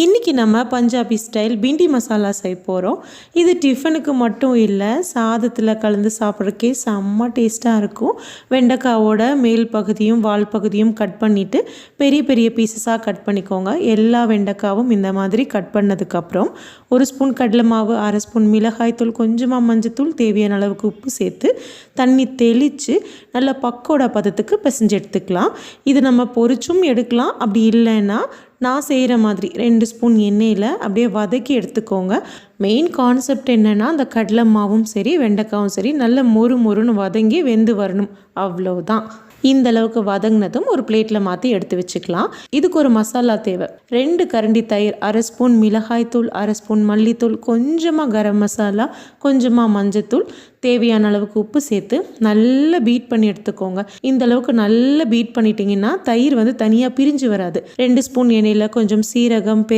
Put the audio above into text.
இன்றைக்கி நம்ம பஞ்சாபி ஸ்டைல் பிண்டி மசாலா செய்ய போகிறோம். இது டிஃபனுக்கு மட்டும் இல்லை, சாதத்தில் கலந்து சாப்பிட்றதுக்கே செம்ம டேஸ்ட்டாக இருக்கும். வெண்டைக்காவோட மேல் பகுதியும் வால் பகுதியும் கட் பண்ணிவிட்டு பெரிய பெரிய பீசஸாக கட் பண்ணிக்கோங்க. எல்லா வெண்டைக்காவும் இந்த மாதிரி கட் பண்ணதுக்கப்புறம் 1 ஸ்பூன் கடலை மாவு, 1/2 ஸ்பூன் மிளகாய்த்தூள், கொஞ்சமாக மஞ்சத்தூள், தேவையான அளவுக்கு உப்பு சேர்த்து தண்ணி தெளித்து நல்ல பக்கோடா பதத்துக்கு பிசைஞ்சு எடுத்துக்கலாம். இது நம்ம பொரிச்சும் எடுக்கலாம். அப்படி இல்லைன்னா நான் செய்கிற மாதிரி 2 ஸ்பூன் எண்ணெயில் அப்படியே வதக்கி எடுத்துக்கோங்க. மெயின் கான்செப்ட் என்னென்னா, அந்த கடலை மாவும் சரி வெண்டைக்காவும் சரி நல்ல மொறு மொறுன்னு வதங்கி வெந்து வரணும், அவ்வளோதான். இந்த அளவுக்கு வதங்கினதும் ஒரு பிளேட்டில் மாற்றி எடுத்து வச்சுக்கலாம். இதுக்கு ஒரு மசாலா தேவை. 2 கரண்டி தயிர், 1/2 ஸ்பூன் மிளகாய்த்தூள், 1/2 ஸ்பூன் மல்லித்தூள், கொஞ்சமாக கரம் மசாலா, கொஞ்சமாக மஞ்சத்தூள், தேவையான அளவுக்கு உப்பு சேர்த்து நல்லா பீட் பண்ணி எடுத்துக்கோங்க. இந்த அளவுக்கு நல்லா பீட் பண்ணிட்டீங்கன்னா தயிர் தனியாக பிரிஞ்சு வராது. 2 ஸ்பூன் எண்ணெயில் கொஞ்சம் சீரகம்,